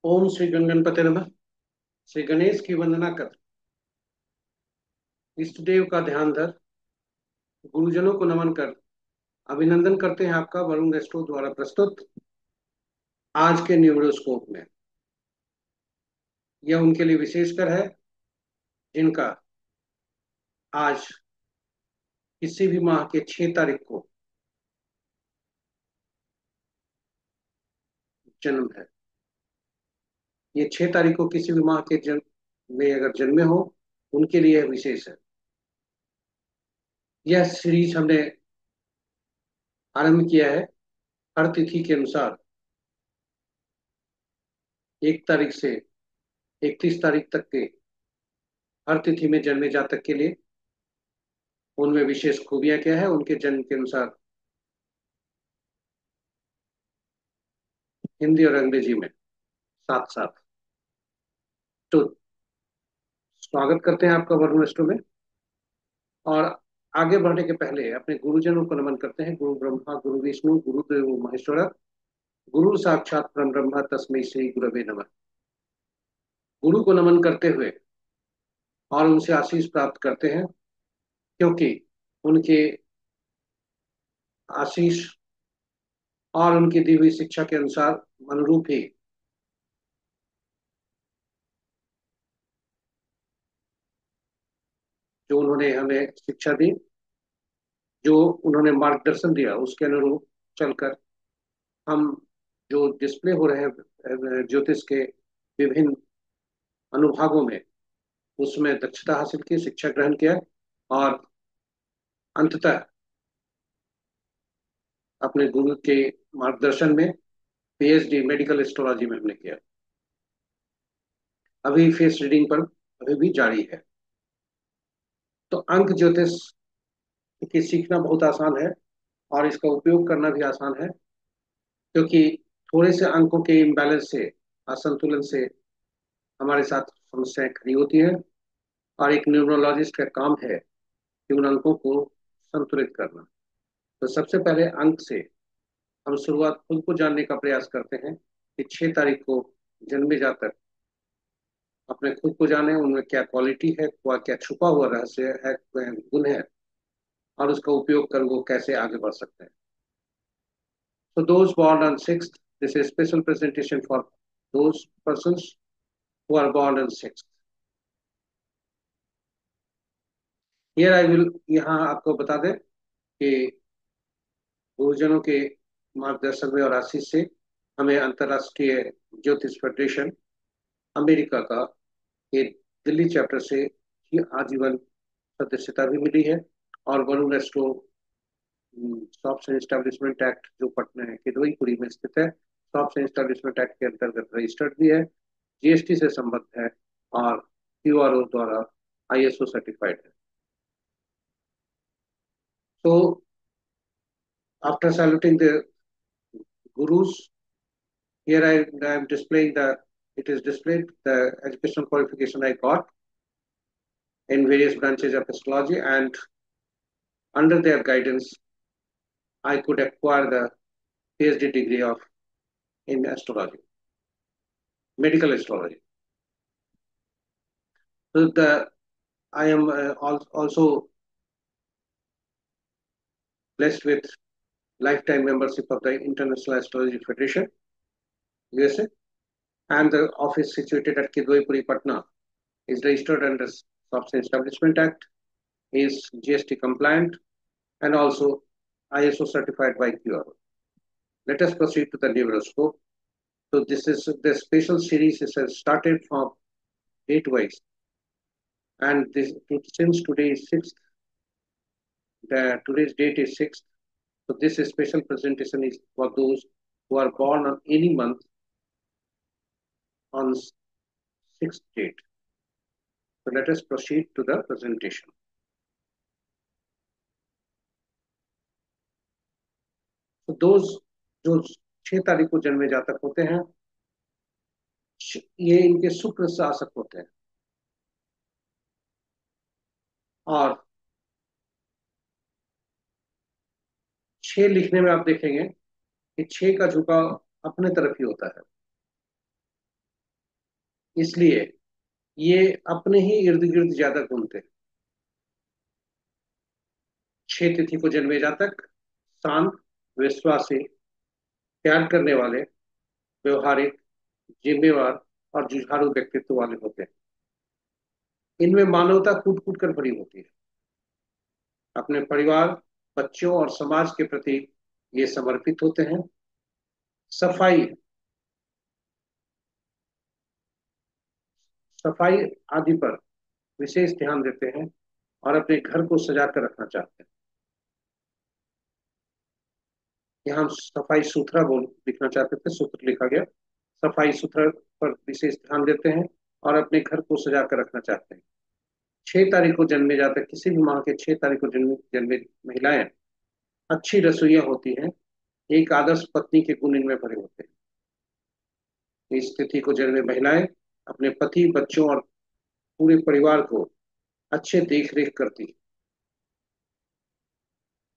ओम श्री गणगणपति नमः। श्री गणेश की वंदना कर, इष्ट देव का ध्यान धर, गुरुजनों को नमन कर। अभिनंदन करते हैं आपका वरुण रेस्टो द्वारा प्रस्तुत आज के न्यूरोस्कोप में। यह उनके लिए विशेषकर है जिनका आज किसी भी माह के 6 तारीख को जन्म है। ये 6 तारीख को किसी भी माह के जन्म में अगर जन्मे हो, उनके लिए यह विशेष है। यह सीरीज हमने आरंभ किया है हर तिथि के अनुसार, 1 तारीख से 31 तारीख तक के हर तिथि में जन्मे जातक के लिए उनमें विशेष खूबियां क्या है, उनके जन्म के अनुसार हिंदी और अंग्रेजी में साथ साथ। तो स्वागत करते हैं आपका वरुण रेस्टो में। और आगे बढ़ने के पहले अपने गुरुजनों को नमन करते हैं। गुरु ब्रह्मा गुरु विष्णु गुरुदेव महेश्वर, गुरु साक्षात परम ब्रह्म तस्मै श्री गुरवे नमः। गुरु को नमन करते हुए और उनसे आशीष प्राप्त करते हैं, क्योंकि उनके आशीष और उनकी दी हुई शिक्षा के अनुसार अनुरूप ही जो उन्होंने हमें शिक्षा दी, जो उन्होंने मार्गदर्शन दिया, उसके अनुरूप चलकर हम जो डिस्प्ले हो रहे हैं ज्योतिष के विभिन्न अनुभागों में, उसमें दक्षता हासिल की, शिक्षा ग्रहण किया और अंततः अपने गुरु के मार्गदर्शन में पीएचडी मेडिकल एस्ट्रोलॉजी में हमने किया। अभी फेस रीडिंग पर अभी भी जारी है। तो अंक ज्योतिष की सीखना बहुत आसान है और इसका उपयोग करना भी आसान है, क्योंकि थोड़े से अंकों के इम्बैलेंस से, असंतुलन से हमारे साथ समस्याएं खड़ी होती हैं। और एक न्यूरोलॉजिस्ट का काम है कि उन अंकों को संतुलित करना। तो सबसे पहले अंक से हम शुरुआत खुद को जानने का प्रयास करते हैं कि 6 तारीख को जन्मे जातक अपने खुद को जाने, उनमें क्या क्वालिटी है, क्या छुपा हुआ रहस्य है, गुण है, और उसका उपयोग कर वो कैसे आगे बढ़ सकते हैं। So those born on 6th, this is special presentation for those persons who are born on 6th. Here I will, यहाँ आपको बता दें कि गुरुजनों के मार्गदर्शन में और आशीष से हमें अंतर्राष्ट्रीय ज्योतिष फेडरेशन अमेरिका का के दिल्ली चैप्टर से ही आजीवन सदस्यता भी मिली है। और Varun astro shops and establishment act, जो पटना है के पुरी में स्थित है, शॉप्स एंड एस्टेब्लिशमेंट एक्ट के अंतर्गत रजिस्टर्ड भी है, जीएसटी से संबद्ध है और क्यूआरओ द्वारा आईएसओ सर्टिफाइड है। So after saluting the gurus, here I am displaying it is displayed the educational qualification I got in various branches of astrology, and under their guidance I could acquire the PhD degree of in astrology, medical astrology. So I am also blessed with lifetime membership of the International Astrology Federation, USA, and the office situated at Kidwaipuri, Patna, is registered under Substance Establishment Act, is GST compliant, and also ISO certified by QR. Let us proceed to the neuroscope. So this is the special series is started from date wise, and this since today is 6th, today's date is 6th. So this special presentation is for those who are born on any month on 6th date. So let us proceed to the presentation. So those जो 6 तारीख को जन्मे जातक होते हैं, ये इनके शुक्र शासक होते हैं। और 6 लिखने में आप देखेंगे कि 6 का झुकाव अपने तरफ ही होता है। इसलिए ये अपने ही इर्द गिर्द ज्यादा घूमते हैं। 6 तिथि को जन्मे जातक शांत, विश्वासी, प्यार करने वाले, व्यवहारिक, जिम्मेवार और जुझारू व्यक्तित्व वाले होते हैं। इनमें मानवता कूट कूट कर भरी होती है। अपने परिवार, बच्चों और समाज के प्रति ये समर्पित होते हैं। सफाई सफाई आदि पर विशेष ध्यान देते हैं और अपने घर को सजा कर रखना चाहते हैं। यहाँ हम सफाई सुथरा बोल लिखना चाहते थे, सुथरा लिखा गया। सफाई सुथरा पर विशेष ध्यान देते हैं और अपने घर को सजा कर रखना चाहते हैं। 6 तारीख को जन्मे जाते हैं, किसी भी माह के 6 तारीख को जन्मे जन्मे महिलाएं अच्छी रसोइया होती हैं। एक आदर्श पत्नी के गुण इनमें भरे होते हैं। इस तिथि को जन्मे महिलाएं अपने पति, बच्चों और पूरे परिवार को अच्छे देख रेख करती है।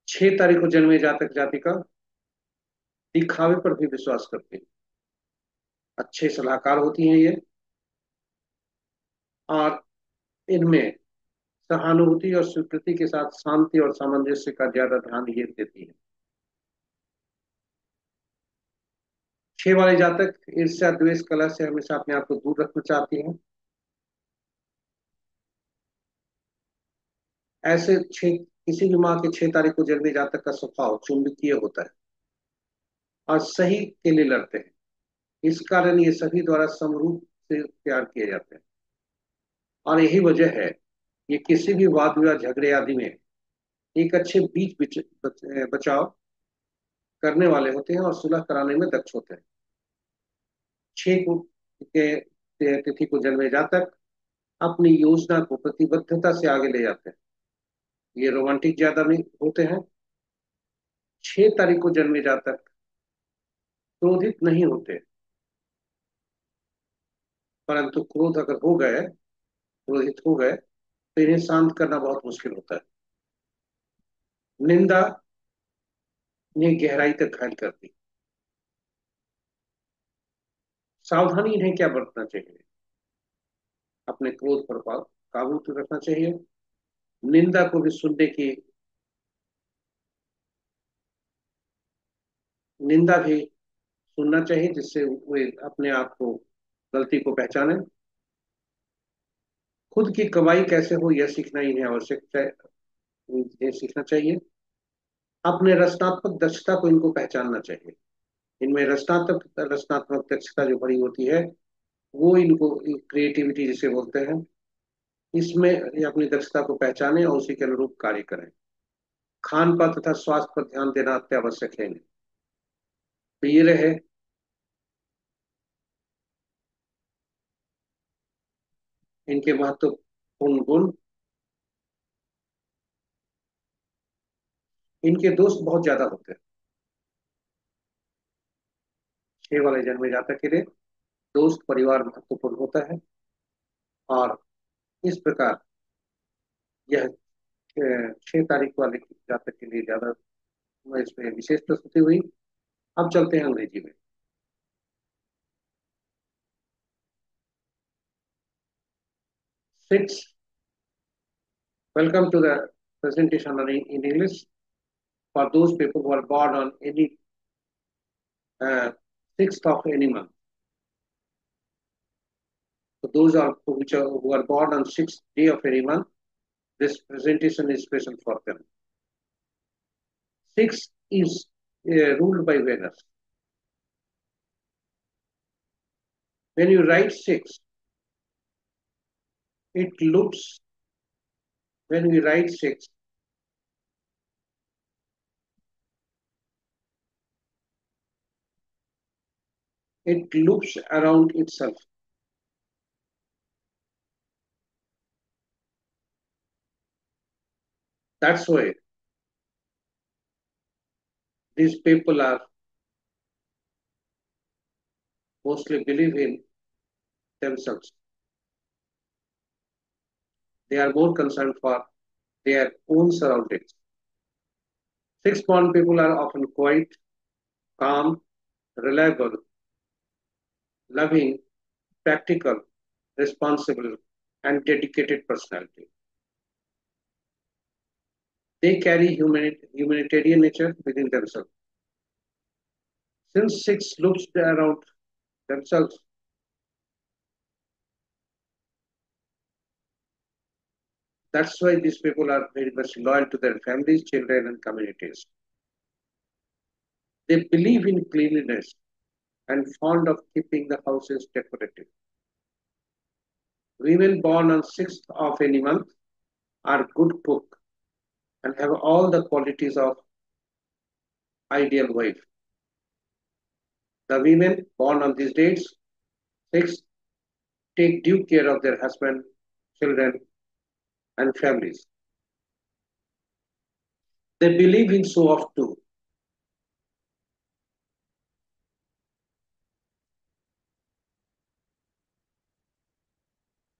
6 तारीख को जन्मे जातक जातिका दिखावे पर भी विश्वास करती है। अच्छे सलाहकार होती हैं ये, और इनमें सहानुभूति और स्वीकृति के साथ शांति और सामंजस्य का ज्यादा ध्यान ये देती है। 6 वाले जातक ईर्ष्या, द्वेष, कलह से हमेशा अपने आप को दूर रखना चाहती हैं। ऐसे छह किसी भी माह के 6 तारीख को जन्मे जातक का स्वभाव चुंबकीय होता है और सही के लिए लड़ते हैं। इस कारण ये सभी द्वारा समरूप से प्यार किए जाते हैं, और यही वजह है ये किसी भी वाद विवाद, झगड़े आदि में एक अच्छे बचाव करने वाले होते हैं और सुलह कराने में दक्ष होते हैं। 6 के तिथि को जन्मे जातक अपनी योजना को प्रतिबद्धता से आगे ले जाते हैं। ये रोमांटिक ज्यादा नहीं होते हैं। 6 तारीख को जन्मे जातक क्रोधित नहीं होते, परंतु क्रोध अगर हो गए, क्रोधित हो गए, तो इन्हें शांत करना बहुत मुश्किल होता है। निंदा इन्हें गहराई तक घायल करती। सावधानी इन्हें क्या बरतना चाहिए? अपने क्रोध पर काबू तो रखना चाहिए। निंदा को भी सुनने की, निंदा भी सुनना चाहिए, जिससे वे अपने आप को, गलती को पहचाने। खुद की कमाई कैसे हो यह सीखना इन्हें इन्हें सीखना चाहिए। अपने रचनात्मक दक्षता को इनको पहचानना चाहिए। इनमें रचनात्मक रचनात्मक दक्षता जो बड़ी होती है, वो इनको क्रिएटिविटी जिसे बोलते हैं, इसमें ये अपनी दक्षता को पहचाने और उसी के अनुरूप कार्य करें। खान पान तथा स्वास्थ्य पर ध्यान देना अत्यावश्यक है इन्हें। तो ये रहे इनके महत्वपूर्ण गुण। इनके दोस्त बहुत ज्यादा होते हैं। 6 वाले जन्मे जातक के लिए दोस्त परिवार महत्वपूर्ण होता है, और इस प्रकार यह 6 तारीख वाले जातक के लिए ज्यादा इसमें विशेष प्रस्तुति हुई। अब चलते हैं अंग्रेजी में। 6, welcome to the presentation in English for those people who are born on any 6th of any month. So those are who are born on 6th day of any month, this presentation is special for them. 6 is ruled by Venus. When you write 6, it looks, when we write 6, it loops around itself. That's why these people are mostly believe in themselves. They are more concerned for their own surroundings. 6 born people are often quiet, calm, reliable, loving, practical, responsible, and dedicated personality. They carry humanitarian nature within themselves. Since six looks around themselves, that's why these people are very much loyal to their families, children, and communities. They believe in cleanliness and fond of keeping the houses decorative. Women born on 6th of any month are good cook and have all the qualities of ideal wife. The women born on these dates, 6, take due care of their husband, children, and families. They believe in show off too.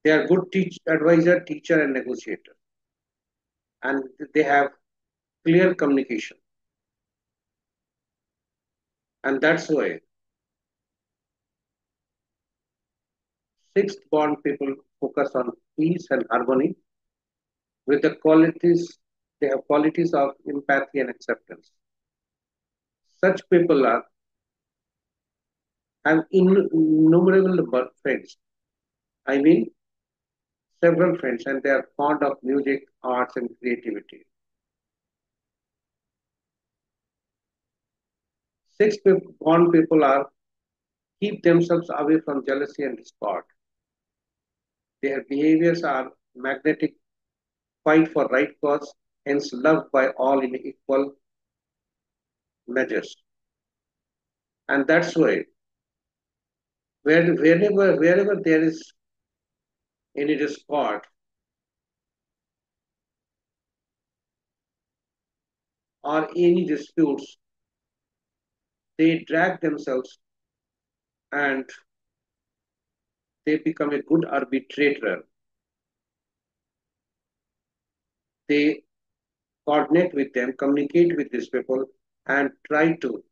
They are good advisor, teacher, and negotiator, and they have clear communication. And that's why sixth born people focus on peace and harmony with the qualities. They have qualities of empathy and acceptance. Such people have innumerable friends. I mean, several friends, and they are fond of music, arts, and creativity. Sixth born people are keep themselves away from jealousy and discord. Their behaviors are magnetic, fight for right cause, hence loved by all in equal measures. And that's why wherever there is any discord or any disputes, they drag themselves and they become a good arbitrator. They coordinate with them, communicate with these people, and try to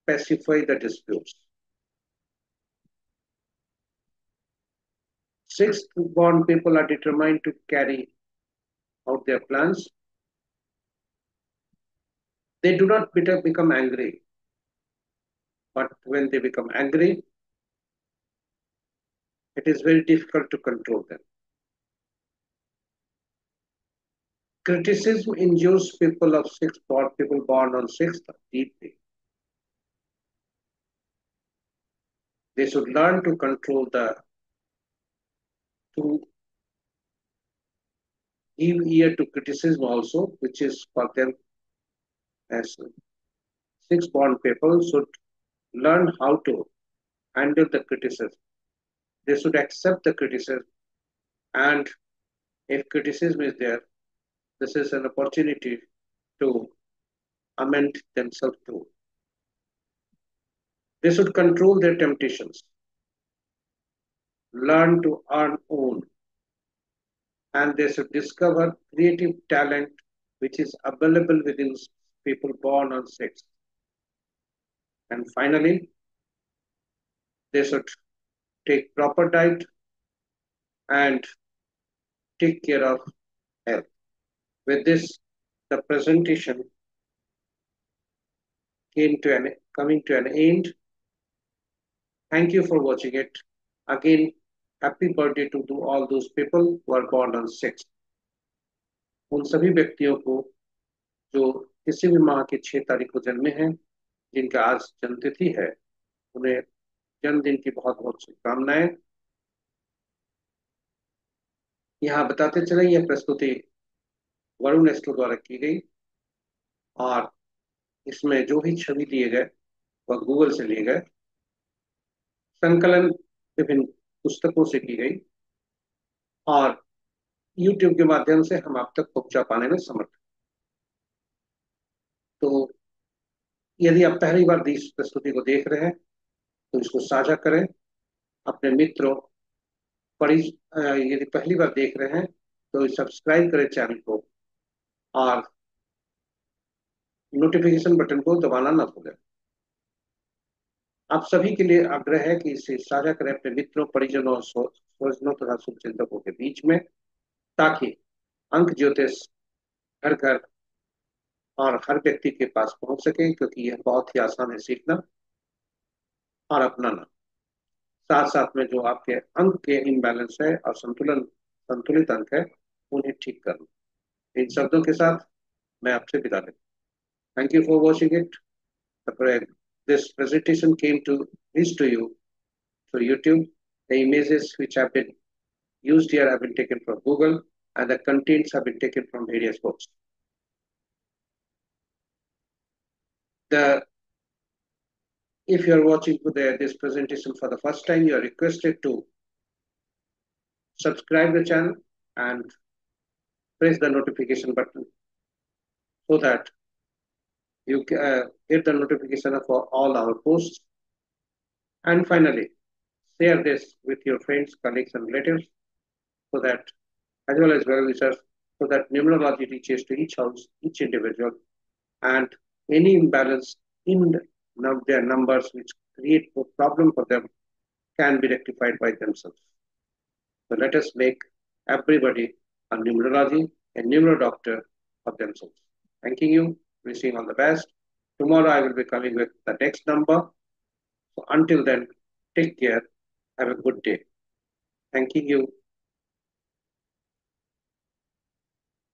pacify the disputes. Sixth born people are determined to carry out their plans. They do not become angry, but when they become angry, it is very difficult to control them. Criticism injures people born on sixth deeply. They should learn to control to give ear to criticism also, which is for them as sixth born people should learn how to handle the criticism. They should accept the criticism, and if criticism is there, this is an opportunity to amend themselves too. They should control their temptations, learn to earn own, and they should discover creative talent which is available within people born on sixth. And finally, they should take proper diet and take care of health. With this, the presentation coming to an end. Thank you for watching it. Again, happy birthday to all those people who are born on 6th. उन सभी व्यक्तियों को जो किसी भी माह की 6 तारीख को जन्मे हैं, जिनका आज जन्मतिथि है, उन्हें जन्मदिन की बहुत बहुत शुभकामनाएं। यहाँ बताते चले, यह प्रस्तुति वरुण एस्ट्रो द्वारा की गई और इसमें जो भी छवि दिए गए वह गूगल से लिए गए। संकलन विभिन्न पुस्तकों से की गई और YouTube के माध्यम से हम आप तक पहुंचा पाने में समर्थ। तो यदि आप पहली बार इस प्रस्तुति को देख रहे हैं तो इसको साझा करें अपने मित्रों यदि पहली बार देख रहे हैं तो सब्सक्राइब करें चैनल को और नोटिफिकेशन बटन को दबाना ना भूलें। आप सभी के लिए आग्रह है कि इसे साझा करें अपने मित्रों, परिजनों और स्वजनों तथा शुभचिंतकों के बीच में, ताकि अंक ज्योतिष घर घर और हर व्यक्ति के पास पहुंच सके, क्योंकि यह बहुत ही आसान है सीखना और अपनाना। साथ साथ में जो आपके अंक के इम्बैलेंस है और संतुलित अंक है, उन्हें ठीक करना। इन शब्दों के साथ मैं आपसे विदा लेता हूँ। Thank you for watching it. This presentation came to reach to you through YouTube. The images which have been used here have been taken from Google, and the contents have been taken from various books. The If you are watching this presentation for the first time, you are requested to subscribe the channel and press the notification button so that you get the notification for all our posts. And finally, share this with your friends, colleagues, and relatives so that, as well as well-wishers, so that numerology reaches to each house, each individual, and any imbalance in their numbers which create a problem for them can be rectified by themselves. So let us make everybody a numerology, a numero doctor of themselves. Thanking you, wishing all the best. Tomorrow I will be coming with the next number. So until then, take care. Have a good day. Thanking you.